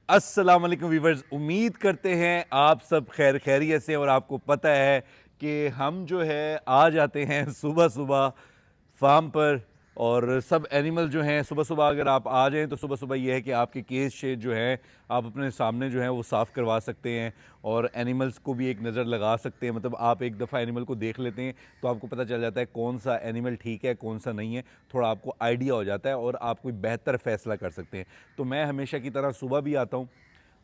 अस्सलाम वालेकुम वीवर्स, उम्मीद करते हैं आप सब खैर खैरियत से। और आपको पता है कि हम जो है आ जाते हैं सुबह सुबह फार्म पर। और सब एनिमल जो हैं सुबह सुबह अगर आप आ जाएं तो सुबह सुबह ये है कि आपके केज शेड जो है आप अपने सामने जो है वो साफ़ करवा सकते हैं और एनिमल्स को भी एक नज़र लगा सकते हैं। मतलब आप एक दफ़ा एनिमल को देख लेते हैं तो आपको पता चल जाता है कौन सा एनिमल ठीक है कौन सा नहीं है, थोड़ा आपको आइडिया हो जाता है और आप कोई बेहतर फ़ैसला कर सकते हैं। तो मैं हमेशा की तरह सुबह भी आता हूँ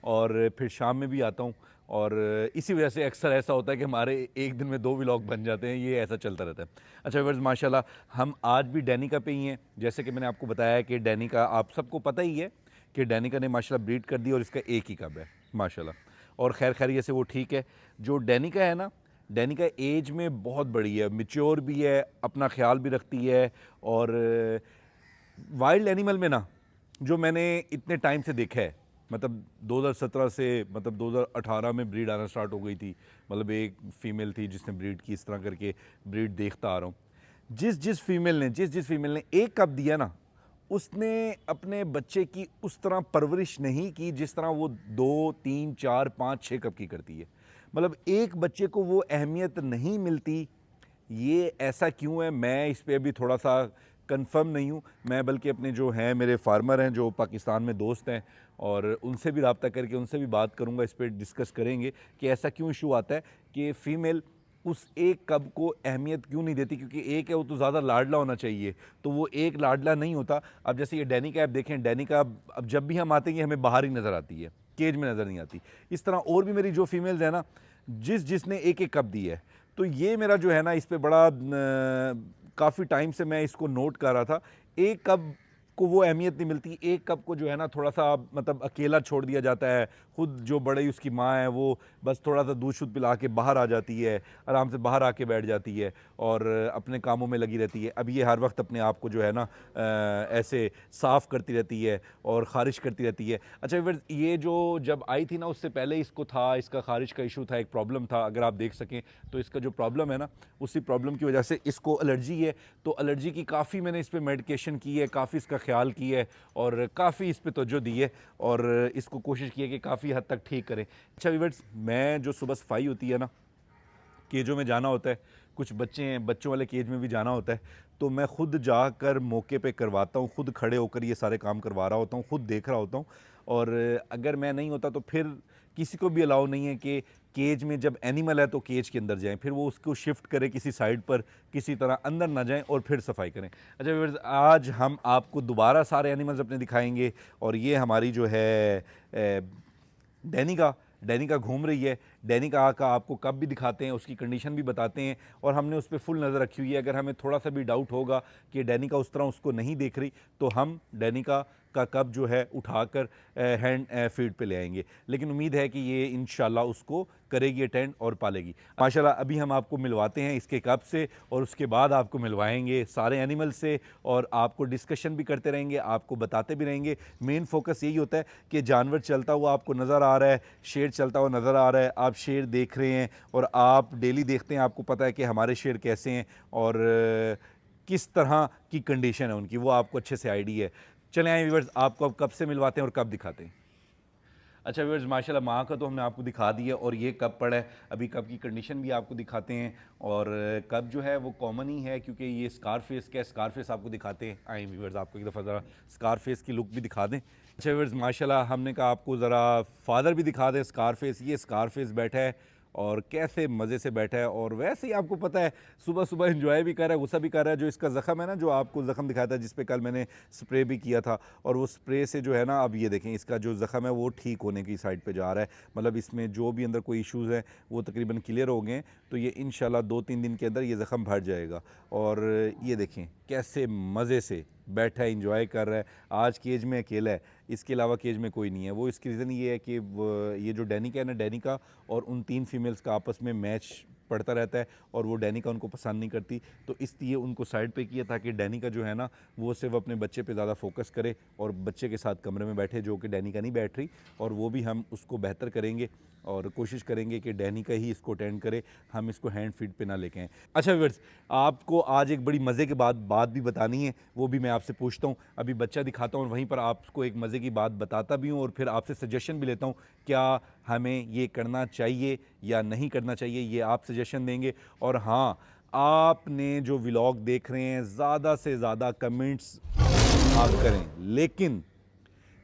और फिर शाम में भी आता हूँ। और इसी वजह से अक्सर ऐसा होता है कि हमारे एक दिन में 2 व्लॉग बन जाते हैं, ये ऐसा चलता रहता है। अच्छा व्यूअर्स, माशाल्लाह हम आज भी डैनिका पे ही हैं। जैसे कि मैंने आपको बताया कि डैनिका आप सबको पता ही है कि डैनिका ने माशाल्लाह ब्रीड कर दी और इसका एक ही कब है माशाल्लाह। और खैर खैरियत से वो ठीक है। जो डैनिका है ना, डैनिका एज में बहुत बड़ी है, मैच्योर भी है, अपना ख्याल भी रखती है। और वाइल्ड एनिमल में ना जो मैंने इतने टाइम से देखा है, मतलब 2017 से मतलब 2018 में ब्रीड आना स्टार्ट हो गई थी। मतलब एक फ़ीमेल थी जिसने ब्रीड की, इस तरह करके ब्रीड देखता आ रहा हूँ। जिस जिस फीमेल ने एक कप दिया ना, उसने अपने बच्चे की उस तरह परवरिश नहीं की जिस तरह वो 2 3 4 5 6 कप की करती है। मतलब एक बच्चे को वो अहमियत नहीं मिलती। ये ऐसा क्यों है, मैं इस पे अभी थोड़ा सा कंफर्म नहीं हूँ। मैं बल्कि अपने जो हैं मेरे फार्मर हैं जो पाकिस्तान में दोस्त हैं और उनसे भी रब्ता करके उनसे भी बात करूँगा, इस पे डिस्कस करेंगे कि ऐसा क्यों इशू आता है कि फ़ीमेल उस एक कब को अहमियत क्यों नहीं देती। क्योंकि एक है वो तो ज़्यादा लाडला होना चाहिए, तो वो एक लाडला नहीं होता। अब जैसे ये डैनिका, आप देखें डैनिका अब जब भी हम आते हैं ये हमें बाहर ही नज़र आती है, केज में नज़र नहीं आती। इस तरह और भी मेरी जो फीमेल्स हैं ना, जिसने एक एक कप दी है, तो ये मेरा जो है ना इस पे बड़ा काफ़ी टाइम से मैं इसको नोट कर रहा था। एक कप को वो अहमियत नहीं मिलती। एक कप को जो है ना थोड़ा सा मतलब अकेला छोड़ दिया जाता है। खुद जो बड़ी उसकी माँ है वो बस थोड़ा सा दूध शूध पिला के बाहर आ जाती है, आराम से बाहर आके बैठ जाती है और अपने कामों में लगी रहती है। अब ये हर वक्त अपने आप को जो है ना ऐसे साफ़ करती रहती है और ख़ारिश करती रहती है। अच्छा फिर ये जो जब आई थी ना उससे पहले इसको था, इसका ख़ारिश का इशू था, एक प्रॉब्लम था। अगर आप देख सकें तो इसका जो प्रॉब्लम है ना, उसी प्रॉब्लम की वजह से इसको एलर्जी है। तो एलर्जी की काफ़ी मैंने इस पर मेडिकेशन की है, काफ़ी इसका ख्याल किया है और काफ़ी इस पर तवज्जो दी है और इसको कोशिश की है कि काफ़ी हद तक ठीक करें। अच्छा व्यूअर्स, मैं जो सुबह सफाई होती है ना, केजों में जाना होता है, कुछ बच्चे हैं, बच्चों वाले केज में भी जाना होता है, तो मैं खुद जाकर मौके पे करवाता हूँ, खुद खड़े होकर ये सारे काम करवा रहा होता हूँ, खुद देख रहा होता हूँ। और अगर मैं नहीं होता तो फिर किसी को भी अलाउ नहीं है कि केज में जब एनिमल है तो केज के अंदर जाएं, फिर वो उसको शिफ्ट करें किसी साइड पर, किसी तरह अंदर ना जाएं और फिर सफाई करें। अच्छा व्यूअर्स, आज हम आपको दोबारा सारे एनिमल्स अपने दिखाएंगे और ये हमारी जो है डैनिका डैनिका घूम रही है। डैनिका का आपको कब भी दिखाते हैं, उसकी कंडीशन भी बताते हैं और हमने उस पर फुल नज़र रखी हुई है। अगर हमें थोड़ा सा भी डाउट होगा कि डैनिका उस तरह उसको नहीं देख रही तो हम डैनिका का कब जो है उठाकर हैंड फीड पे ले आएंगे। लेकिन उम्मीद है कि ये इंशाल्लाह उसको करेगी अटेंड और पालेगी माशाल्लाह। अभी हम आपको मिलवाते हैं इसके कब से और उसके बाद आपको मिलवाएंगे सारे एनिमल से और आपको डिस्कशन भी करते रहेंगे, आपको बताते भी रहेंगे। मेन फोकस यही होता है कि जानवर चलता हुआ आपको नज़र आ रहा है, शेर चलता हुआ नज़र आ रहा है, आप शेर देख रहे हैं और आप डेली देखते हैं, आपको पता है कि हमारे शेर कैसे हैं और किस तरह की कंडीशन है उनकी, वो आपको अच्छे से आइडिया है। चले आए व्यूअर्स, आपको अब कब से मिलवाते हैं और कब दिखाते हैं। अच्छा व्यूअर्स, माशाल्लाह माँ का तो हमने आपको दिखा दिया और ये कब पड़ा है, अभी कब की कंडीशन भी आपको दिखाते हैं और कब जो है वो कॉमन ही है क्योंकि ये स्कारफेस का स्कारफेस आपको दिखाते हैं। आए व्यूअर्स, आपको एक दफ़ा ज़रा स्कारफेस की लुक भी दिखा दें। अच्छा व्यूअर्स, माशाल्लाह हमने कहा आपको ज़रा फादर भी दिखा दें स्कारफेस। ये स्कारफेस बैठा है और कैसे मज़े से बैठा है और वैसे ही आपको पता है सुबह सुबह एंजॉय भी कर रहा है, गुस्सा भी कर रहा है। जो इसका ज़ख़म है ना, जो आपको ज़ख़म दिखाया था जिस पे कल मैंने स्प्रे भी किया था, और वो स्प्रे से जो है ना अब ये देखें इसका जो ज़ख़म है वो ठीक होने की साइड पे जा रहा है। मतलब इसमें जो भी अंदर कोई इश्यूज़ हैं वो तकरीबन क्लियर हो गए हैं। तो ये इंशाल्लाह 2 3 दिन के अंदर ये ज़ख़म भर जाएगा। और ये देखें कैसे मज़े से बैठा है, इंजॉय कर रहा है। आज केज में अकेला है, इसके अलावा केज में कोई नहीं है। वो इसकी रीज़न ये है कि ये जो डैनिका है ना, डैनिका और उन 3 फीमेल्स का आपस में मैच पड़ता रहता है और वो डैनिका उनको पसंद नहीं करती, तो इसलिए उनको साइड पे किया ताकि डैनिका जो है ना वो सिर्फ अपने बच्चे पे ज़्यादा फोकस करे और बच्चे के साथ कमरे में बैठे, जो कि डैनिका नहीं बैठ रही। और वो भी हम उसको बेहतर करेंगे और कोशिश करेंगे कि डैनी का ही इसको अटेंड करे, हम इसको हैंड फीड पे ना लेके आएँ। अच्छा व्यूअर्स, आपको आज एक बड़ी मज़े के बात भी बतानी है, वो भी मैं आपसे पूछता हूँ। अभी बच्चा दिखाता हूँ और वहीं पर आपको एक मज़े की बात बताता भी हूँ और फिर आपसे सजेशन भी लेता हूँ, क्या हमें ये करना चाहिए या नहीं करना चाहिए, ये आप सजेशन देंगे। और हाँ, आपने जो व्लॉग देख रहे हैं ज़्यादा से ज़्यादा कमेंट्स आप करें, लेकिन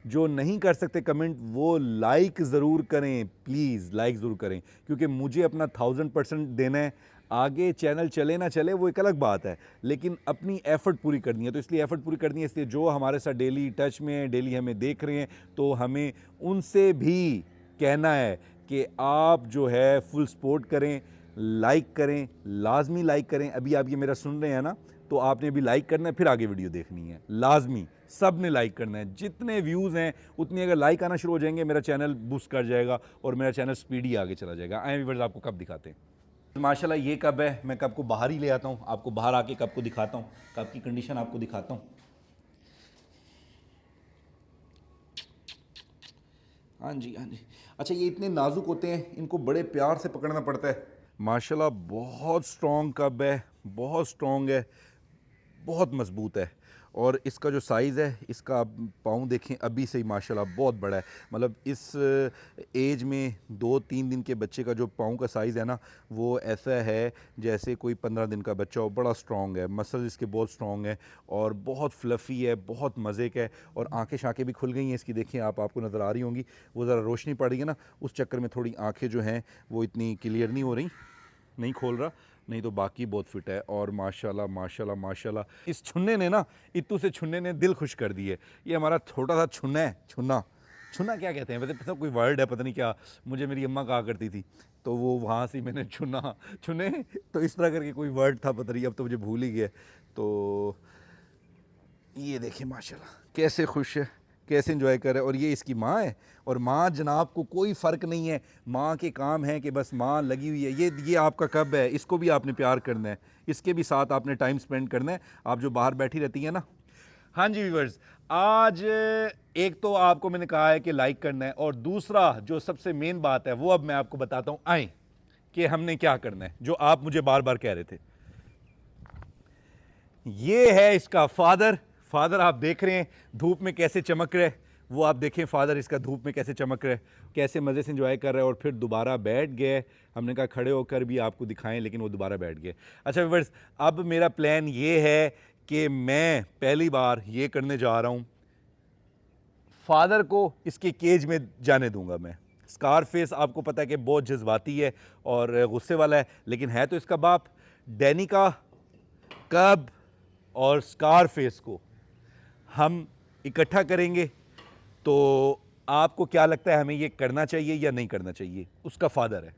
जो नहीं कर सकते कमेंट वो लाइक ज़रूर करें, प्लीज़ लाइक ज़रूर करें, क्योंकि मुझे अपना 1000% देना है। आगे चैनल चले ना चले वो एक अलग बात है, लेकिन अपनी एफ़र्ट पूरी करनी है। तो इसलिए एफ़र्ट पूरी करनी है, इसलिए जो हमारे साथ डेली टच में हैं, डेली हमें देख रहे हैं, तो हमें उनसे भी कहना है कि आप जो है फुल सपोर्ट करें, लाइक करें, लाजमी लाइक करें। अभी आप ये मेरा सुन रहे हैं ना, तो आपने भी लाइक करना है, फिर आगे वीडियो देखनी है, लाजमी सब ने लाइक करना है। जितने व्यूज़ हैं उतनी अगर लाइक आना शुरू हो जाएंगे, मेरा चैनल बूस्ट कर जाएगा और मेरा चैनल स्पीडी आगे चला जाएगा। आए व्यूअर्स, आपको कब दिखाते हैं माशाल्लाह ये कब है, मैं कब को बाहर ही ले आता हूँ, आपको बाहर आके कब को दिखाता हूँ, कब की कंडीशन आपको दिखाता हूँ। हाँ जी, हाँ जी। अच्छा, ये इतने नाजुक होते हैं, इनको बड़े प्यार से पकड़ना पड़ता है। माशाल्लाह बहुत स्ट्रॉन्ग कब है, बहुत स्ट्रॉन्ग है, बहुत मज़बूत है। और इसका जो साइज़ है, इसका पाँव देखें अभी से ही माशाल्लाह बहुत बड़ा है। मतलब इस एज में 2-3 दिन के बच्चे का जो पाँव का साइज़ है ना, वो ऐसा है जैसे कोई 15 दिन का बच्चा हो। बड़ा स्ट्रॉन्ग है, मसल्स इसके बहुत स्ट्रॉन्ग है और बहुत फ्लफ़ी है, बहुत मज़े का है। और आँखें शाँखें भी खुल गई हैं इसकी, देखिए आपको नज़र आ रही होंगी। वो ज़रा रोशनी पड़ रही है ना, उस चक्कर में थोड़ी आँखें जो हैं वो इतनी क्लियर नहीं हो रही, नहीं खोल रहा, नहीं तो बाकी बहुत फिट है। और माशाल्लाह माशाल्लाह माशाल्लाह, इस छुन्ने ने ना, इत्तू से छुन्ने ने दिल खुश कर दिए। ये हमारा छोटा सा छुन्ना है, छुन्ना, छुन्ना क्या कहते हैं वैसे, पता कोई वर्ड है, पता नहीं क्या, मुझे मेरी अम्मा कहा करती थी, तो वो वहाँ से मैंने छुन्ना, छुने, तो इस तरह करके कोई वर्ड था, पता नहीं, अब तो मुझे भूल ही गया। तो ये देखिए माशाल्लाह कैसे खुश है, कैसे एंजॉय कर रहा है। और ये इसकी माँ है, और माँ जनाब को कोई फ़र्क नहीं है, माँ के काम है कि बस माँ लगी हुई है। ये आपका कब है, इसको भी आपने प्यार करना है, इसके भी साथ आपने टाइम स्पेंड करना है, आप जो बाहर बैठी रहती हैं ना। हाँ जी व्यूअर्स, आज एक तो आपको मैंने कहा है कि लाइक करना है, और दूसरा जो सबसे मेन बात है वो अब मैं आपको बताता हूँ, आए कि हमने क्या करना है, जो आप मुझे बार बार कह रहे थे। ये है इसका फादर। फादर आप देख रहे हैं धूप में कैसे चमक रहे, वो आप देखें फादर इसका धूप में कैसे चमक रहे, कैसे मज़े से एंजॉय कर रहे हैं। और फिर दोबारा बैठ गए, हमने कहा खड़े होकर भी आपको दिखाएं, लेकिन वो दोबारा बैठ गए। अच्छा व्यूअर्स, अब मेरा प्लान ये है कि मैं पहली बार ये करने जा रहा हूँ, फादर को इसके केज में जाने दूंगा मैं। स्कारफेस आपको पता है कि बहुत जज्बाती है और गुस्से वाला है, लेकिन है तो इसका बाप। डैनी का, कब और स्कारफेस को हम इकट्ठा करेंगे। तो आपको क्या लगता है, हमें ये करना चाहिए या नहीं करना चाहिए? उसका फादर है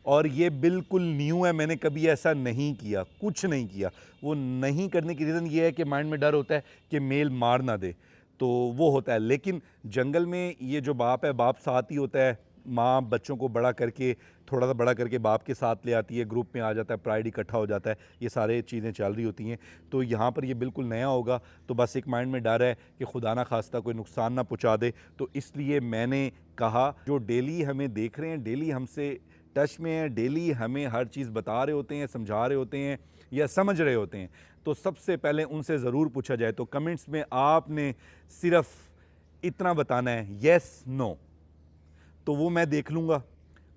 और ये बिल्कुल न्यू है, मैंने कभी ऐसा नहीं किया, कुछ नहीं किया। वो नहीं करने की रीज़न ये है कि माइंड में डर होता है कि मेल मार ना दे, तो वो होता है। लेकिन जंगल में ये जो बाप है, बाप साथ ही होता है। माँ बच्चों को बड़ा करके, थोड़ा सा बड़ा करके बाप के साथ ले आती है, ग्रुप में आ जाता है, प्राइड इकट्ठा हो जाता है, ये सारे चीज़ें चल रही होती हैं। तो यहाँ पर ये बिल्कुल नया होगा, तो बस एक माइंड में डर है कि खुदा ना खास्ता कोई नुकसान ना पहुँचा दे। तो इसलिए मैंने कहा, जो डेली हमें देख रहे हैं, डेली हमसे टच में हैं, डेली हमें हर चीज़ बता रहे होते हैं, समझा रहे होते हैं या समझ रहे होते हैं, तो सबसे पहले उनसे ज़रूर पूछा जाए। तो कमेंट्स में आपने सिर्फ इतना बताना है, येस नो, तो वो मैं देख लूँगा।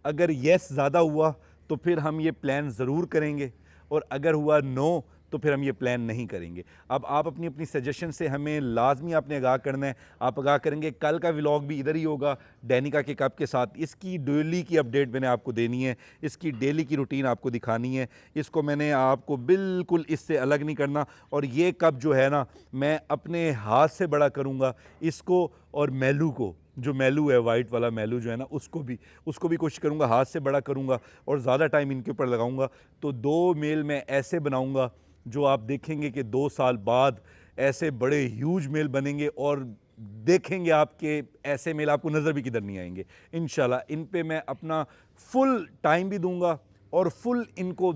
अगर येस ज़्यादा हुआ तो फिर हम ये प्लान ज़रूर करेंगे, और अगर हुआ नो तो फिर हम ये प्लान नहीं करेंगे। अब आप अपनी अपनी सजेशन से हमें लाजमी आपने आगाह करना है। आप आगाह करेंगे, कल का व्लॉग भी इधर ही होगा डैनिका के कप के साथ। इसकी डेली की अपडेट मैंने आपको देनी है, इसकी डेली की रूटीन आपको दिखानी है। इसको मैंने आपको बिल्कुल इससे अलग नहीं करना। और ये कप जो है ना, मैं अपने हाथ से बड़ा करूँगा इसको, और मेलू को, जो मेलू है वाइट वाला मेलू जो है ना, उसको भी कोशिश करूँगा हाथ से बड़ा करूँगा, और ज़्यादा टाइम इनके ऊपर लगाऊँगा। तो 2 मेल मैं ऐसे बनाऊँगा जो आप देखेंगे कि 2 साल बाद ऐसे बड़े ह्यूज मेल बनेंगे, और देखेंगे आपके ऐसे मेल आपको नज़र भी किधर नहीं आएंगे। इंशाल्लाह इन पे मैं अपना फुल टाइम भी दूंगा और फुल इनको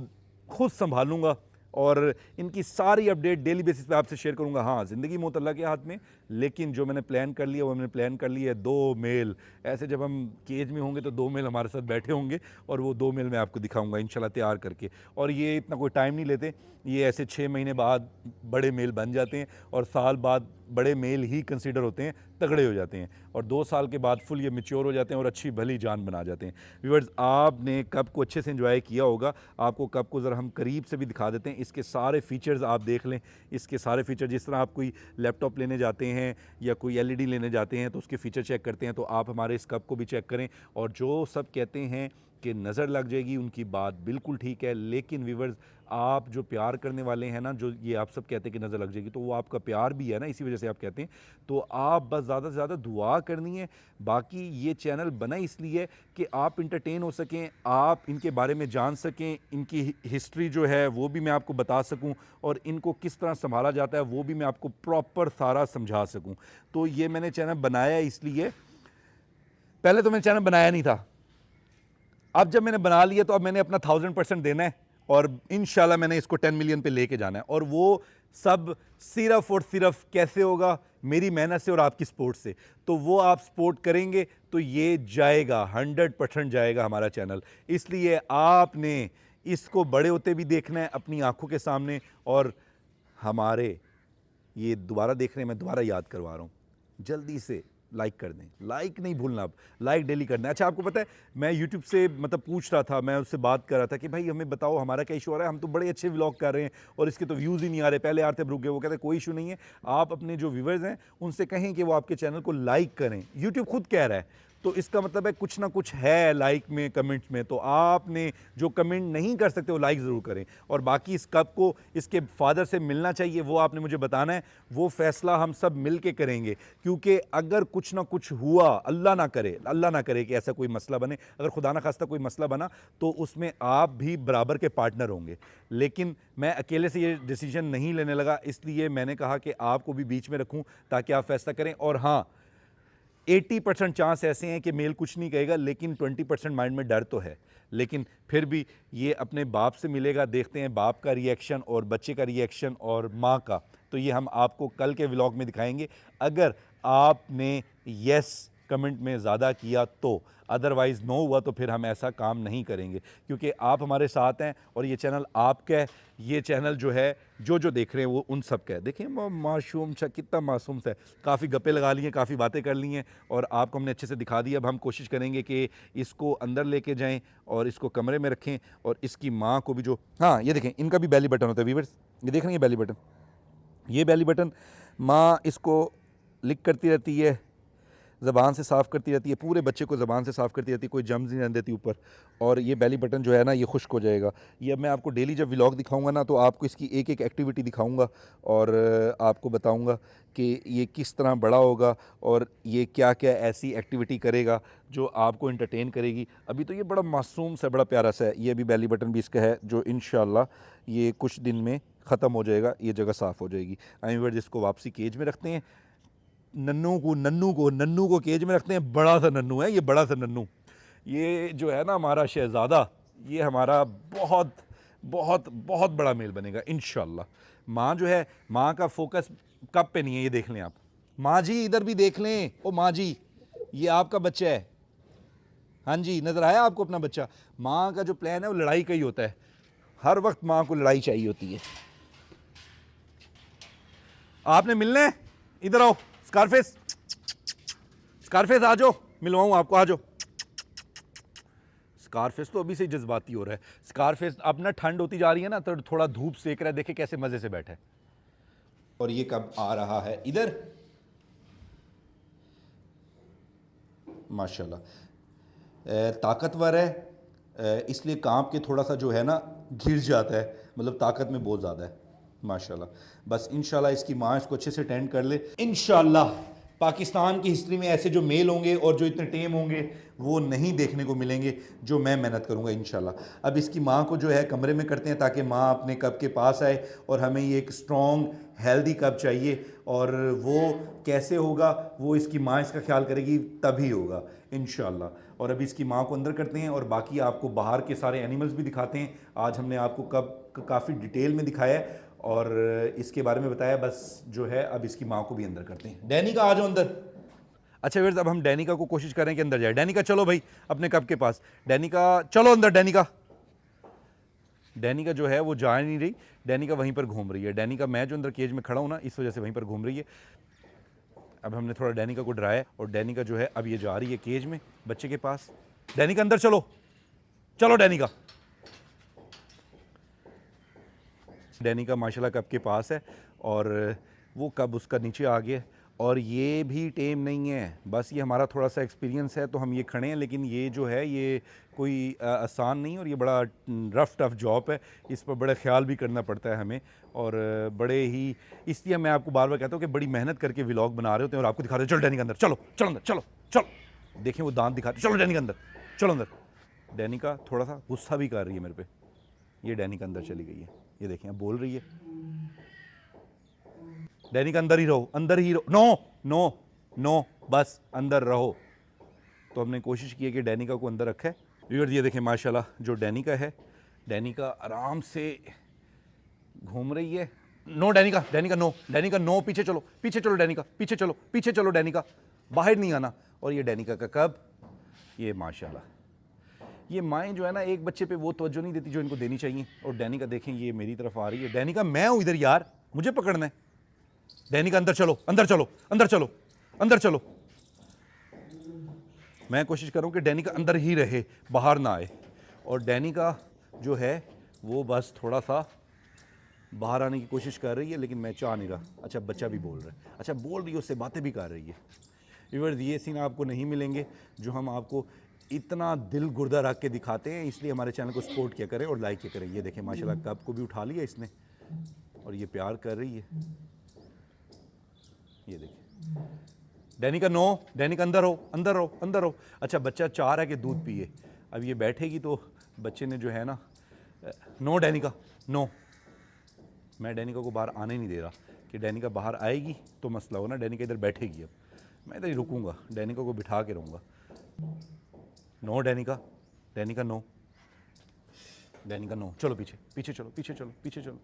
खुद संभालूंगा। और इनकी सारी अपडेट डेली बेसिस पे आपसे शेयर करूंगा। हाँ, ज़िंदगी मौत अल्लाह के हाथ में, लेकिन जो मैंने प्लान कर लिया वो मैंने प्लान कर लिया है। 2 मेल ऐसे, जब हम केज में होंगे तो 2 मेल हमारे साथ बैठे होंगे और वो 2 मेल मैं आपको दिखाऊंगा इंशाल्लाह तैयार करके। और ये इतना कोई टाइम नहीं लेते, ये ऐसे 6 महीने बाद बड़े मेल बन जाते हैं और साल बाद बड़े मेल ही कंसीडर होते हैं, तगड़े हो जाते हैं, और 2 साल के बाद फुल ये मैच्योर हो जाते हैं और अच्छी भली जान बना जाते हैं। व्यूअर्स, आपने कप को अच्छे से एंजॉय किया होगा। आपको कप को ज़रा हम करीब से भी दिखा देते हैं। इसके सारे फीचर्स आप देख लें, इसके सारे फीचर, जिस तरह आप कोई लैपटॉप लेने जाते हैं या कोई एलईडी लेने जाते हैं तो उसके फीचर चेक करते हैं, तो आप हमारे इस कप को भी चेक करें। और जो सब कहते हैं कि नज़र लग जाएगी, उनकी बात बिल्कुल ठीक है, लेकिन व्यूअर्स, आप जो प्यार करने वाले हैं ना, जो ये आप सब कहते हैं कि नज़र लग जाएगी, तो वो आपका प्यार भी है ना, इसी वजह से आप कहते हैं। तो आप बस ज़्यादा से ज़्यादा दुआ करनी है। बाकी ये चैनल बना इसलिए कि आप इंटरटेन हो सकें, आप इनके बारे में जान सकें, इनकी हिस्ट्री जो है वो भी मैं आपको बता सकूं, और इनको किस तरह संभाला जाता है वो भी मैं आपको प्रॉपर सारा समझा सकूं। तो ये मैंने चैनल बनाया इसलिए, पहले तो मैंने चैनल बनाया नहीं था, अब जब मैंने बना लिया तो अब मैंने अपना 1000% देना है और इंशाल्लाह मैंने इसको 10 मिलियन पे लेके जाना है। और वो सब सिर्फ और सिर्फ कैसे होगा? मेरी मेहनत से और आपकी सपोर्ट से। तो वो आप सपोर्ट करेंगे तो ये जाएगा, 100% जाएगा हमारा चैनल। इसलिए आपने इसको बड़े होते भी देखना है अपनी आंखों के सामने। और हमारे ये दोबारा देख रहे हैं, मैं दोबारा याद करवा रहा हूँ, जल्दी से लाइक कर दें, लाइक नहीं भूलना, अब लाइक डेली करना है। अच्छा, आपको पता है मैं यूट्यूब से मतलब पूछ रहा था, मैं उससे बात कर रहा था कि भाई हमें बताओ हमारा क्या इशू आ रहा है, हम तो बड़े अच्छे व्लॉग कर रहे हैं और इसके तो व्यूज़ ही नहीं आ रहे, पहले आते रुक गए। वो कहते कोई इशू नहीं है, आप अपने जो व्यूवर्स हैं उनसे कहें कि वो आपके चैनल को लाइक करें। यूट्यूब खुद कह रहा है, तो इसका मतलब है कुछ ना कुछ है लाइक में, कमेंट्स में। तो आपने जो कमेंट नहीं कर सकते वो लाइक ज़रूर करें। और बाकी इस कप को इसके फादर से मिलना चाहिए, वो आपने मुझे बताना है। वो फैसला हम सब मिल के करेंगे, क्योंकि अगर कुछ ना कुछ हुआ, अल्लाह ना करे कि ऐसा कोई मसला बने, अगर खुदा ना खास्ता कोई मसला बना तो उसमें आप भी बराबर के पार्टनर होंगे। लेकिन मैं अकेले से ये डिसीजन नहीं लेने लगा, इसलिए मैंने कहा कि आपको भी बीच में रखूं ताकि आप फैसला करें। और हाँ, 80% चांस ऐसे हैं कि मेल कुछ नहीं कहेगा, लेकिन 20% माइंड में डर तो है। लेकिन फिर भी ये अपने बाप से मिलेगा, देखते हैं बाप का रिएक्शन और बच्चे का रिएक्शन और माँ का। तो ये हम आपको कल के व्लॉग में दिखाएंगे, अगर आपने यस कमेंट में ज़्यादा किया तो। अदरवाइज़ नो हुआ तो फिर हम ऐसा काम नहीं करेंगे, क्योंकि आप हमारे साथ हैं और ये चैनल आपका है। ये चैनल जो है, जो देख रहे हैं वो उन सब का है। देखिए मासूम सा, कितना मासूम सा है। काफ़ी गप्पे लगा लिए हैं, काफ़ी बातें कर ली हैं और आपको हमने अच्छे से दिखा दिया। अब हम कोशिश करेंगे कि इसको अंदर लेके जाएं और इसको कमरे में रखें। और इसकी माँ को भी जो, हाँ ये देखें, इनका भी बेली बटन होता है व्यूअर्स, ये देख रहे हैं बेली बटन, ये बेली बटन माँ इसको लिक करती रहती है, ज़बान से साफ़ करती रहती है, पूरे बच्चे को ज़बान से साफ़ करती रहती है, कोई जम्स नहीं रहने देती ऊपर। और ये बेली बटन जो है ना, ये खुश्क हो जाएगा। ये अब मैं आपको डेली जब व्लॉग दिखाऊंगा ना, तो आपको इसकी एक एक एक्टिविटी दिखाऊंगा और आपको बताऊंगा कि ये किस तरह बड़ा होगा और ये क्या क्या ऐसी एक्टिविटी करेगा जो आपको एंटरटेन करेगी। अभी तो ये बड़ा मासूम सा, बड़ा प्यारा सा है। ये अभी बेली बटन भी इसका है, जो इंशाल्लाह ये कुछ दिन में ख़त्म हो जाएगा, ये जगह साफ़ हो जाएगी। आइए जिसको वापसी केज में रखते हैं, नन्नू को केज में रखते हैं। बड़ा सा नन्नू है ये, बड़ा सा नन्नू। ये जो है ना हमारा शहज़ादा, ये हमारा बहुत बहुत बहुत बड़ा मेल बनेगा इंशाल्लाह। माँ जो है, माँ का फोकस कब पे नहीं है, ये देख लें आप। माँ जी इधर भी देख लें, ओ माँ जी, ये आपका बच्चा है। हाँ जी, नज़र आया आपको अपना बच्चा? माँ का जो प्लान है वो लड़ाई का ही होता है, हर वक्त माँ को लड़ाई चाहिए होती है। आपने मिलना है, इधर आओ स्कारफेस, स्कारफेस आ जाओ, मिलवाऊँ आपको, आ जाओ। स्कारफेस तो अभी से जज्बाती हो रहा है। स्कारफेस अब ना ठंड होती जा रही है ना, तो थोड़ा धूप सेक रहा है, देखे कैसे मजे से बैठा है। और ये कब आ रहा है इधर, माशाल्लाह ताकतवर है, इसलिए कांप के थोड़ा सा जो है ना गिर जाता है, मतलब ताकत में बहुत ज़्यादा है माशाल्लाह। बस इंशाल्लाह इसकी माँ इसको अच्छे से अटेंड कर ले, इंशाल्लाह पाकिस्तान की हिस्ट्री में ऐसे जो मेल होंगे और जो इतने टेम होंगे वो नहीं देखने को मिलेंगे, जो मैं मेहनत करूंगा इंशाल्लाह। अब इसकी माँ को जो है कमरे में करते हैं ताकि माँ अपने कब के पास आए, और हमें ये एक स्ट्रॉन्ग हेल्दी कब चाहिए, और वो कैसे होगा वो इसकी माँ इसका ख्याल करेगी तभी होगा इंशाल्लाह। और अभी इसकी माँ को अंदर करते हैं और बाकी आपको बाहर के सारे एनिमल्स भी दिखाते हैं। आज हमने आपको कब काफ़ी डिटेल में दिखाया है और इसके बारे में बताया, बस जो है अब इसकी माँ को भी अंदर करते हैं। डैनी का आ जाओ अंदर। अच्छा व्यूअर्स, अब हम डैनिका को कोशिश करें कि अंदर जाए। डैनिका चलो भाई अपने कप के पास, डैनिका चलो अंदर। डैनिका जो है वो जा नहीं रही, डैनिका वहीं पर घूम रही है। डैनिका मैं जो अंदर केज में खड़ा हूं ना, इस वजह से वहीं पर घूम रही है। अब हमने थोड़ा डैनिका को डराया और डैनिका जो है अब ये जा रही है केज में बच्चे के पास। डैनिका अंदर चलो, चलो डैनिका। डैनिका माशाल्लाह कब के पास है और वो कब उसका नीचे आ गया। और ये भी टेम नहीं है, बस ये हमारा थोड़ा सा एक्सपीरियंस है तो हम ये खड़े हैं, लेकिन ये जो है ये कोई आसान नहीं और ये बड़ा रफ टफ जॉब है। इस पर बड़ा ख्याल भी करना पड़ता है हमें, और बड़े ही, इसलिए मैं आपको बार बार कहता हूँ कि बड़ी मेहनत करके व्लॉग बना रहे होते हैं और आपको दिखा रहे हैं चलो डैनी के अंदर, चलो चलो अंदर, चलो चलो। देखें वो दांत दिखा रहे, चलो डैनी के अंदर, चलो अंदर। डैनी का थोड़ा सा गुस्सा भी कर रही है मेरे पे। ये डैनी के अंदर चली गई है, ये देखें अब बोल रही है। डैनी का अंदर ही रहो, अंदर ही रहो। नो नो नो, बस अंदर रहो। तो हमने कोशिश की है कि डैनिका को अंदर रखा है। व्यूअर्स ये देखें माशाल्लाह जो डैनिका है, डैनिका आराम से घूम रही है। No Danica, Danica no, Danica no, पीछे चलो, पीछे चलो डैनिका, पीछे चलो, पीछे चलो डैनिका, बाहर नहीं आना। और ये डैनिका का कब, ये माशाल्लाह ये माएँ जो है ना एक बच्चे पे वो तवज्जो नहीं देती जो इनको देनी चाहिए। और डैनिका देखें ये मेरी तरफ आ रही है। डैनिका मैं हूँ इधर यार, मुझे पकड़ना है। डैनिका अंदर चलो, अंदर चलो, अंदर चलो, अंदर चलो। मैं कोशिश करूं कि डैनिका अंदर ही रहे, बाहर ना आए। और डैनिका जो है वो बस थोड़ा सा बाहर आने की कोशिश कर रही है, लेकिन मैं चाह नहीं रहा। अच्छा बच्चा भी बोल रहा है, अच्छा बोल रही है, उससे बातें भी कर रही है। व्यूअर्स ये सीन आपको नहीं मिलेंगे जो हम आपको इतना दिल गुर्दा रख के दिखाते हैं, इसलिए हमारे चैनल को सपोर्ट किया करें और लाइक किया करें। ये देखें माशाल्लाह कप को भी उठा लिया इसने और ये प्यार कर रही है। ये देखिए डैनिका नो, डैनिका अंदर हो, अंदर रहो, अंदर रहो। अच्छा बच्चा चाह रहा है कि दूध पिए, अब ये बैठेगी तो बच्चे ने जो है ना, नो डैनिका नो। मैं डैनिका को बाहर आने नहीं दे रहा कि डैनिका बाहर आएगी तो मसला हो ना। डैनिका इधर बैठेगी, अब मैं इधर ही रुकूंगा, डैनिका को बिठा के रहूँगा। No Danica, Danica no, Danica no, चलो पीछे, पीछे चलो, पीछे चलो, पीछे चलो।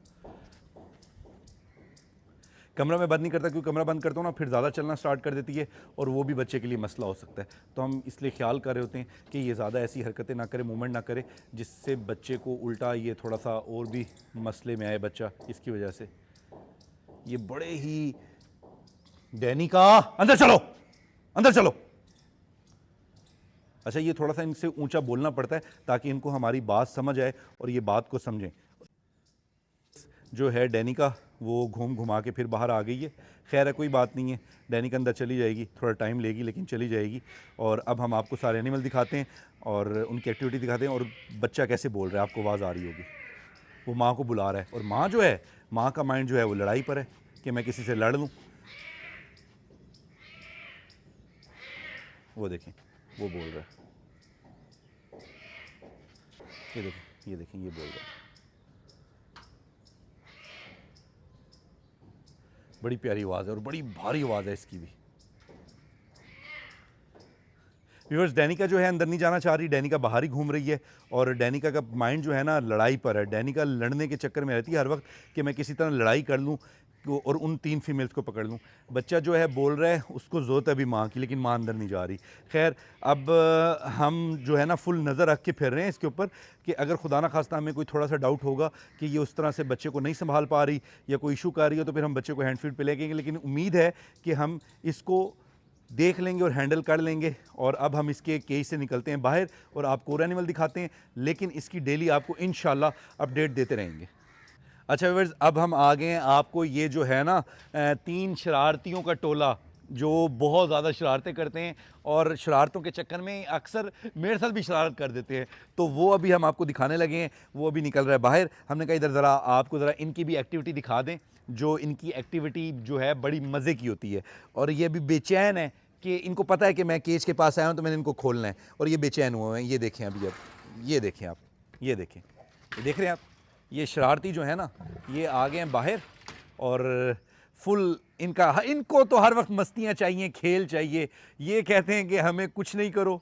कमरा में बंद नहीं करता क्योंकि कमरा बंद करता हूँ ना फिर ज़्यादा चलना स्टार्ट कर देती है और वो भी बच्चे के लिए मसला हो सकता है। तो हम इसलिए ख्याल कर रहे होते हैं कि ये ज़्यादा ऐसी हरकतें ना करे, मूवमेंट ना करे, जिससे बच्चे को उल्टा ये थोड़ा सा और भी मसले में आए बच्चा इसकी वजह से। ये बड़े ही, डैनिका अंदर चलो, अंदर चलो। अच्छा ये थोड़ा सा इनसे ऊंचा बोलना पड़ता है ताकि इनको हमारी बात समझ आए और ये बात को समझें। जो है डैनिका वो घूम घुमा के फिर बाहर आ गई है। खैर है कोई बात नहीं है, डैनिका अंदर चली जाएगी, थोड़ा टाइम लेगी लेकिन चली जाएगी। और अब हम आपको सारे एनिमल दिखाते हैं और उनकी एक्टिविटी दिखाते हैं। और बच्चा कैसे बोल रहा है, आपको आवाज़ आ रही होगी, वो माँ को बुला रहा है। और माँ जो है, माँ का माइंड जो है वो लड़ाई पर है कि मैं किसी से लड़ लूँ। वो देखें वो बोल रहा है, ये देखें, ये देखें, ये बोल रहा है। बड़ी प्यारी आवाज़ है और बड़ी भारी आवाज़ है इसकी भी। व्यूअर्स डैनिका जो है अंदर नहीं जाना चाह रही, डैनिका बाहर ही घूम रही है और डैनिका का माइंड जो है ना लड़ाई पर है। डैनिका लड़ने के चक्कर में रहती है हर वक्त कि मैं किसी तरह लड़ाई कर लूँ और उन 3 फीमेल्स को पकड़ लूँ। बच्चा जो है बोल रहा है, उसको ज़रूरत है अभी माँ की, लेकिन माँ अंदर नहीं जा रही। खैर अब हम जो है ना फुल नज़र रख के फिर रहे हैं इसके ऊपर कि अगर खुदा ना खास्ता हमें कोई थोड़ा सा डाउट होगा कि ये उस तरह से बच्चे को नहीं संभाल पा रही या कोई इशू कर रही है तो फिर हम बच्चे को हैंड फीड पे लेके, लेकिन उम्मीद है कि हम इसको देख लेंगे और हैंडल कर लेंगे। और अब हम इसके केज से निकलते हैं बाहर और आपको और एनिमल दिखाते हैं, लेकिन इसकी डेली आपको इंशाल्लाह अपडेट देते रहेंगे। अच्छा व्यूअर्स अब हम आ गए हैं, आपको ये जो है ना 3 शरारतियों का टोला जो बहुत ज़्यादा शरारतें करते हैं और शरारतों के चक्कर में अक्सर मेरे साथ भी शरारत कर देते हैं। तो वो अभी हम आपको दिखाने लगे हैं, वो अभी निकल रहा है बाहर। हमने कहा इधर ज़रा आपको ज़रा इनकी भी एक्टिविटी दिखा दें, जो इनकी एक्टिविटी जो है बड़ी मज़े की होती है। और ये अभी बेचैन है कि इनको पता है कि मैं केज के पास आया हूँ तो मैंने इनको खोलना है, और ये बेचैन हुए हैं। ये देखें अभी, अब ये देखें आप, ये देखें, ये देख रहे हैं आप, ये शरारती जो है ना, ये आ गए हैं बाहर। और फुल इनको तो हर वक्त मस्तियाँ चाहिए, खेल चाहिए। ये कहते हैं कि हमें कुछ नहीं करो,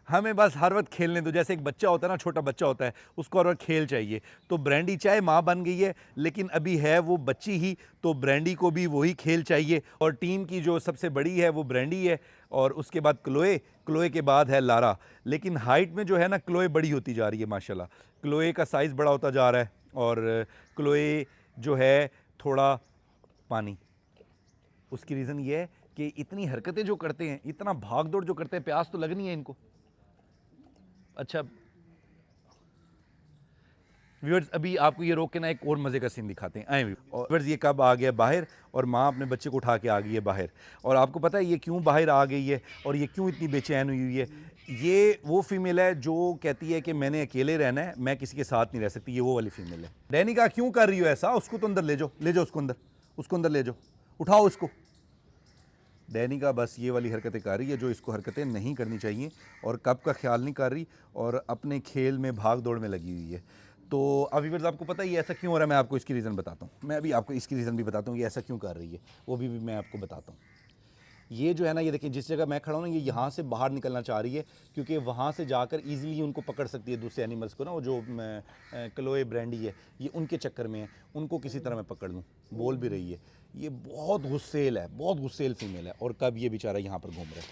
हमें बस हर वक्त खेलने दो। जैसे एक बच्चा होता है ना, छोटा बच्चा होता है, उसको हर वक्त खेल चाहिए। तो ब्रांडी चाहे माँ बन गई है, लेकिन अभी है वो बच्ची ही, तो ब्रांडी को भी वही खेल चाहिए। और टीम की जो सबसे बड़ी है वो ब्रांडी है, और उसके बाद क्लोए, क्लोए के बाद है लारा। लेकिन हाइट में जो है ना, क्लोए बड़ी होती जा रही है माशाल्लाह। क्लोए का साइज़ बड़ा होता जा रहा है, और क्लोए जो है थोड़ा पानी, उसकी रीज़न ये है कि इतनी हरकतें जो करते हैं, इतना भाग दौड़ जो करते हैं, प्यास तो लगनी है इनको। अच्छा व्यूअर्स, अभी आपको ये रोक के ना एक और मज़े का सीन दिखाते हैं। आए व्यूअर्स, ये कब आ गया बाहर, और माँ अपने बच्चे को उठा के आ गई है बाहर। और आपको पता है ये क्यों बाहर आ गई है और ये क्यों इतनी बेचैन हुई है? ये वो फीमेल है जो कहती है कि मैंने अकेले रहना है, मैं किसी के साथ नहीं रह सकती। ये वो वाली फीमेल है। डैनिका, क्यों कर रही हो ऐसा? उसको तो अंदर ले जाओ, ले जाओ उसको अंदर, उसको अंदर ले जाओ, उठाओ उसको। डैनिका बस ये वाली हरकतें कर रही है जो इसको हरकतें नहीं करनी चाहिए, और कब का ख्याल नहीं कर रही, और अपने खेल में भाग दौड़ में लगी हुई है। तो अभी व्यूअर्स, आपको पता है ये ऐसा क्यों हो रहा है? मैं आपको इसकी रीज़न बताता हूँ। मैं अभी आपको इसकी रीज़न भी बताता हूँ ये ऐसा क्यों कर रही है, वो भी मैं आपको बताता हूँ। ये जो है ना, ये देखिए जिस जगह मैं खड़ा हूँ ना, ये यहाँ से बाहर निकलना चाह रही है, क्योंकि वहाँ से जाकर ईजिली उनको पकड़ सकती है दूसरे एनिमल्स को ना। वो जो क्लोए ब्रांडी है, ये उनके चक्कर में है, उनको किसी तरह मैं पकड़ लूँ, बोल भी रही है। ये बहुत गुस्सेल है, बहुत गुस्सेल फीमेल है, और कब ये बेचारा यहाँ पर घूम रहा है।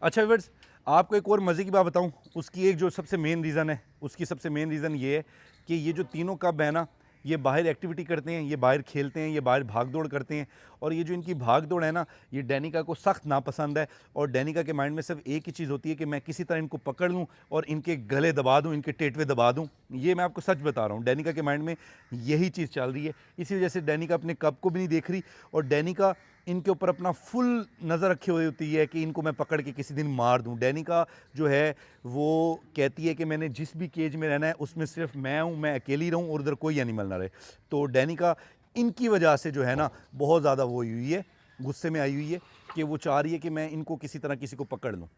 अच्छा व्यूअर्स, आपको एक और मज़े की बात बताऊं। उसकी एक जो सबसे मेन रीज़न है, उसकी सबसे मेन रीज़न ये है कि ये जो तीनों कब है ना, ये बाहर एक्टिविटी करते हैं, ये बाहर खेलते हैं, ये बाहर भाग दौड़ करते हैं। और ये जो इनकी भाग दौड़ है ना, ये डैनिका को सख्त नापसंद है। और डैनिका के माइंड में सिर्फ एक ही चीज़ होती है कि मैं किसी तरह इनको पकड़ लूँ और इनके गले दबा दूँ, इनके टेटवे दबा दूँ। ये मैं आपको सच बता रहा हूँ, डैनिका के माइंड में यही चीज़ चल रही है। इसी वजह से डैनिका अपने कब को भी नहीं देख रही, और डैनिका इनके ऊपर अपना फुल नज़र रखी हुई होती है कि इनको मैं पकड़ के किसी दिन मार दूं। डैनिका जो है वो कहती है कि मैंने जिस भी केज में रहना है उसमें सिर्फ मैं हूं, मैं अकेली रहूं और उधर कोई एनिमल ना रहे। तो डैनिका इनकी वजह से जो है ना बहुत ज़्यादा वो हुई है, गुस्से में आई हुई है, कि वो चाह रही है कि मैं इनको किसी तरह किसी को पकड़ लूँ।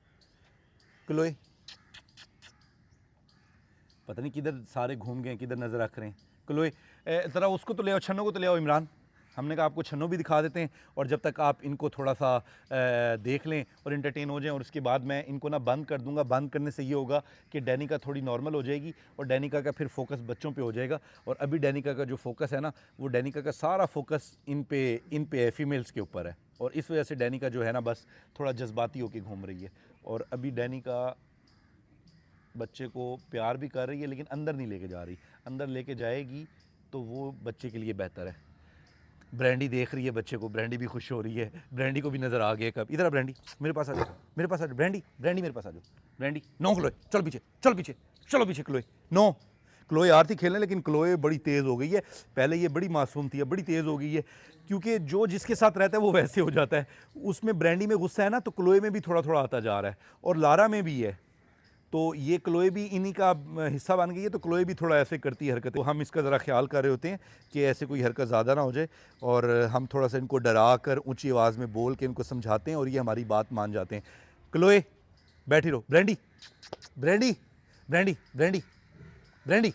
क्लोए, पता नहीं किधर सारे घूम गए, किधर नज़र रख रहे हैं। क्लोए, ज़रा उसको तो ले आओ, छन्नो को तो ले आओ। इमरान, हमने कहा आपको छन्नो भी दिखा देते हैं, और जब तक आप इनको थोड़ा सा देख लें और इंटरटेन हो जाएं, और उसके बाद मैं इनको ना बंद कर दूंगा। बंद करने से ये होगा कि डैनिका थोड़ी नॉर्मल हो जाएगी, और डैनिका का फिर फोकस बच्चों पे हो जाएगा। और अभी डैनिका का जो फोकस है ना, वो डैनिका का सारा फोकस इन पे फीमेल्स के ऊपर है, और इस वजह से डैनिका जो है ना बस थोड़ा जज्बाती होकर घूम रही है। और अभी डैनिका बच्चे को प्यार भी कर रही है, लेकिन अंदर नहीं लेके जा रही। अंदर लेके जाएगी तो वो बच्चे के लिए बेहतर है। ब्रांडी देख रही है बच्चे को, ब्रांडी भी खुश हो रही है। ब्रांडी को भी नज़र आ गया कब, इधर आ ब्रांडी, मेरे पास आ जाओ, मेरे पास आ जाओ ब्रांडी, ब्रांडी मेरे पास आ जाओ। ब्रांडी, नो क्लोए, चल पीछे, चल पीछे, चलो पीछे क्लोए, नो। क्लोए आ रही थी खेलने, लेकिन क्लोए बड़ी तेज़ हो गई है। पहले ये बड़ी मासूम थी, अब बड़ी तेज़ हो गई है, क्योंकि जो जिसके साथ रहता है वो वैसे हो जाता है। उसमें ब्रांडी में गुस्सा है ना, तो क्लोए में भी थोड़ा थोड़ा आता जा रहा है, और लारा में भी है। तो ये क्लोए भी इन्हीं का हिस्सा बन गई है, तो क्लोए भी थोड़ा ऐसे करती है हरकतें। तो हम इसका ज़रा ख्याल कर रहे होते हैं कि ऐसे कोई हरकत ज़्यादा ना हो जाए, और हम थोड़ा सा इनको डरा कर ऊंची आवाज़ में बोल के इनको समझाते हैं, और ये हमारी बात मान जाते हैं। क्लोए बैठी रहो, brandy, brandy, brandy, brandy, brandy,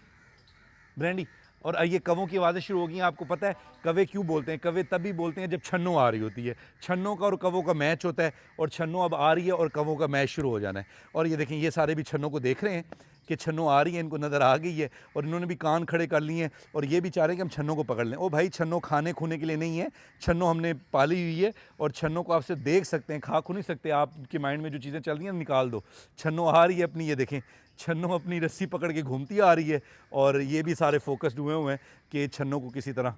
brandy. और ये कवों की आवाज़ें शुरू हो गई हैं। आपको पता है कवे क्यों बोलते हैं? कवे तभी बोलते हैं जब छन्नो आ रही होती है। छन्नों का और कवों का मैच होता है, और छन्नो अब आ रही है और कवों का मैच शुरू हो जाना है। और ये देखें, ये सारे भी छन्नों को देख रहे हैं कि छन्नो आ रही है, इनको नज़र आ गई है, और इन्होंने भी कान खड़े कर लिए हैं, और ये भी चाह रहे हैं कि हम छन्नो को पकड़ लें। ओ भाई, छन्नो खाने खूने के लिए नहीं है, छन्नो हमने पाली हुई है, और छन्नो को आपसे देख सकते हैं, खा खू नहीं सकते। आपके माइंड में जो चीज़ें चल रही हैं निकाल दो। छन्नो आ रही है अपनी, ये देखें, छन्नो अपनी रस्सी पकड़ के घूमती आ रही है, और ये भी सारे फोकस्ड हुए हुए हैं कि छन्नो को किसी तरह,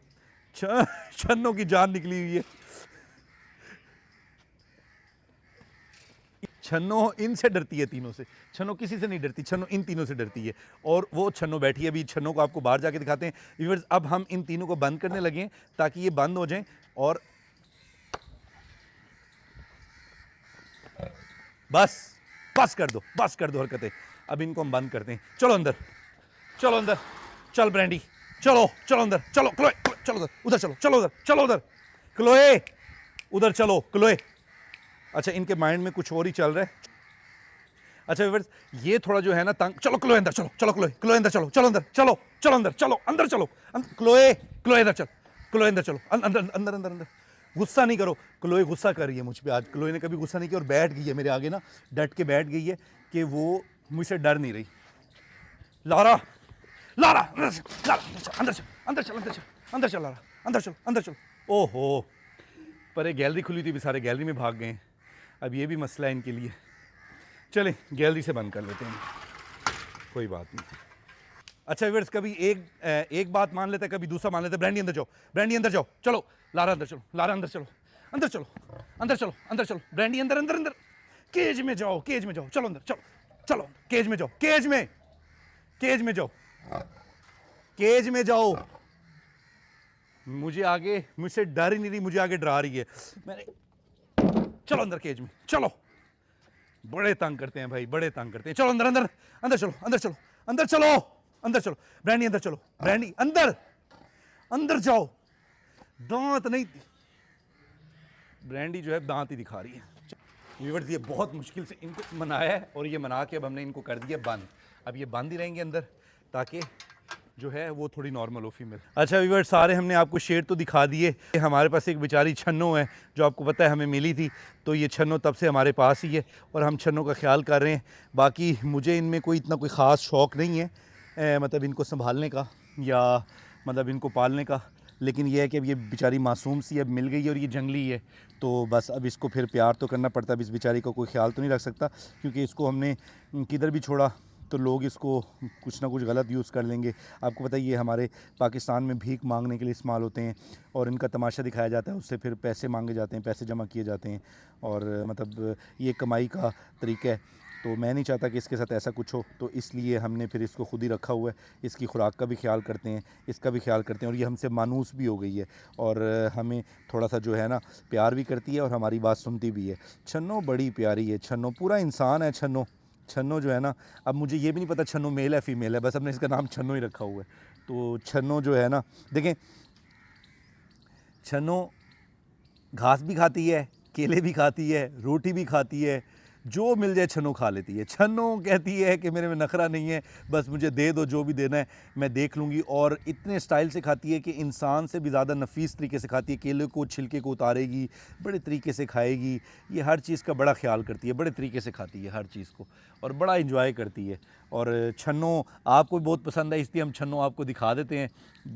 छन्नो की जान निकली हुई है। छन्नो इनसे डरती है, तीनों से। छन्नो किसी से नहीं डरती, छन्नो इन तीनों से डरती है। और वो छन्नो बैठी है, अभी छन्नो को आपको बाहर जाके दिखाते हैं व्यूअर्स। अब हम इन तीनों को बंद करने लगे हैं ताकि ये बंद हो जाएं। और बस बस कर दो हरकतें। अब इनको हम बंद करते हैं। चलो अंदर, चलो अंदर, चल ब्रांडी, चलो चलो अंदर, चलो क्लोए, चलो उधर चलो, चलो उधर, चलो उधर क्लोए, उधर चलो क्लोए। अच्छा, इनके माइंड में कुछ और ही चल रहा है। अच्छा व्यूअर्स, ये थोड़ा जो है ना तंग। चलो क्लोए अंदर, चलो चलो क्लोए, क्लोए अंदर चलो, चलो अंदर, चलो चलो अंदर, चलो अंदर चलो, क्लोए क्लोए अंदर चल, क्लोए अंदर चलो, अंदर अंदर अंदर अंदर। गुस्सा नहीं करो, क्लोए गुस्सा कर रही है मुझ पे आज। क्लोए ने कभी गुस्सा नहीं किया और बैठ गई है मेरे आगे ना, डट के बैठ गई है कि वो मुझसे डर नहीं रही। लारा, लारा, अंदर चल, अंदर चल, अंदर चल, अंदर चल, अंदर चल लारा, अंदर चलो, अंदर चलो। ओहो, पर एक गैलरी खुली थी, भी सारे गैलरी में भाग गए हैं। अब ये भी मसला है इनके लिए। चलें गैलरी से बंद कर लेते हैं, कोई बात नहीं। अच्छा व्यूअर्स, कभी एक बात मान लेते हैं, कभी दूसरा मान लेते हैं। ब्रांडी अंदर जाओ, ब्रांडी अंदर जाओ, चलो लारा अंदर चलो, लारा अंदर चलो, अंदर चलो, अंदर चलो, अंदर चलो, ब्रांडी अंदर अंदर अंदर, केज में जाओ, केज में जाओ, चलो अंदर, चलो चलो केज में जाओ, केज में, केज में जाओ, केज में जाओ। मुझे आगे, मुझसे डर ही नहीं रही, मुझे आगे डरा रही है। मैंने, चलो अंदर केज में, चलो। बड़े तंग करते हैं भाई, बड़े तंग करते हैं। चलो अंदर अंदर, अंदर चलो, अंदर चलो, अंदर चलो, अंदर चलो, ब्रांडी अंदर चलो, ब्रांडी अंदर, अंदर जाओ। दांत नहीं, ब्रांडी जो है दांत ही दिखा रही है। व्यूअर्स, ये बहुत मुश्किल से इनको मनाया है और ये मना के अब हमने इनको कर दिया बंद। अब ये बंद ही रहेंगे अंदर ताकि जो है वो थोड़ी नॉर्मल हो फीमेल। अच्छा व्यूअर्स, सारे हमने आपको शेर तो दिखा दिए। हमारे पास एक बेचारी छन्नो है जो आपको पता है हमें मिली थी, तो ये छन्नो तब से हमारे पास ही है और हम छन्नो का ख्याल कर रहे हैं। बाकी मुझे इनमें कोई इतना कोई ख़ास शौक़ नहीं है, मतलब इनको संभालने का या मतलब इनको पालने का। लेकिन यह है कि अब ये बेचारी मासूम सी अब मिल गई है और ये जंगली है, तो बस अब इसको फिर प्यार तो करना पड़ता है। अब इस बेचारी का कोई ख्याल तो नहीं रख सकता, क्योंकि इसको हमने किधर भी छोड़ा तो लोग इसको कुछ ना कुछ गलत यूज़ कर लेंगे। आपको पता है ये हमारे पाकिस्तान में भीख मांगने के लिए इस्तेमाल होते हैं और इनका तमाशा दिखाया जाता है, उससे फिर पैसे मांगे जाते हैं, पैसे जमा किए जाते हैं और मतलब ये कमाई का तरीका है। तो मैं नहीं चाहता कि इसके साथ ऐसा कुछ हो, तो इसलिए हमने फिर इसको खुद ही रखा हुआ है। इसकी खुराक का भी ख्याल करते हैं, इसका भी ख्याल करते हैं, और ये हमसे मानूस भी हो गई है और हमें थोड़ा सा जो है ना प्यार भी करती है और हमारी बात सुनती भी है। छन्नो बड़ी प्यारी है, छन्नो पूरा इंसान है। छन्नो, छन्नो जो है ना, अब मुझे ये भी नहीं पता छन्नो मेल है फीमेल है, बस हमने इसका नाम छन्नो ही रखा हुआ है। तो छन्नो जो है ना, देखें छन्नो घास भी खाती है, केले भी खाती है, रोटी भी खाती है, जो मिल जाए छन्नो खा लेती है। छन्नो कहती है कि मेरे में नखरा नहीं है, बस मुझे दे दो, जो भी देना है मैं देख लूँगी। और इतने स्टाइल से खाती है कि इंसान से भी ज़्यादा नफीस तरीके से खाती है। केले को छिलके को उतारेगी, बड़े तरीके से खाएगी, ये हर चीज़ का बड़ा ख्याल करती है, बड़े तरीके से खाती है हर चीज़ को और बड़ा इंजॉय करती है। और छन्नो आपको बहुत पसंद है, इसलिए हम छन्नो आपको दिखा देते हैं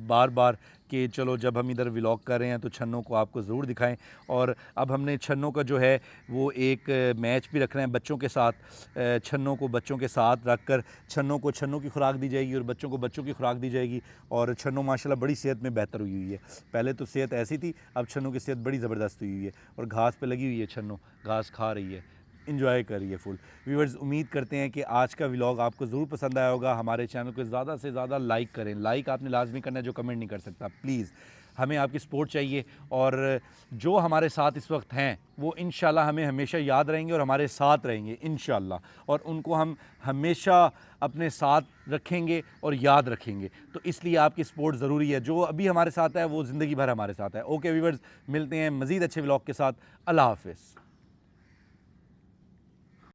बार बार कि चलो जब हम इधर व्लॉग कर रहे हैं तो छन्नो को आपको ज़रूर दिखाएं। और अब हमने छन्नो का जो है वो एक मैच भी रख रहे हैं बच्चों के साथ। छन्नो को बच्चों के साथ रख कर छन्नो को छन्नो की खुराक दी जाएगी और बच्चों को बच्चों की खुराक दी जाएगी। और छन्नो माशाल्लाह बड़ी सेहत में बेहतर हुई हुई है। पहले तो सेहत ऐसी थी, अब छन्नो की सेहत बड़ी ज़बरदस्त हुई हुई है और घास पे लगी हुई है। छन्नो घास खा रही है, इंजॉय करिए फुल। व्यूअर्स, उम्मीद करते हैं कि आज का व्लॉग आपको ज़रूर पसंद आया होगा। हमारे चैनल को ज़्यादा से ज़्यादा लाइक करें। लाइक आपने लाजमी करना है, जो कमेंट नहीं कर सकता प्लीज़। हमें आपकी सपोर्ट चाहिए और जो हमारे साथ इस वक्त हैं वो इंशाल्लाह हमें हमेशा याद रहेंगे और हमारे साथ रहेंगे इंशाल्लाह, और उनको हम हमेशा अपने साथ रखेंगे और याद रखेंगे। तो इसलिए आपकी सपोर्ट ज़रूरी है। जो अभी हमारे साथ है वो ज़िंदगी भर हमारे साथ है। ओके व्यूअर्स, मिलते हैं मज़ीद अच्छे व्लॉग के साथ। अल्लाह हाफ़िज़।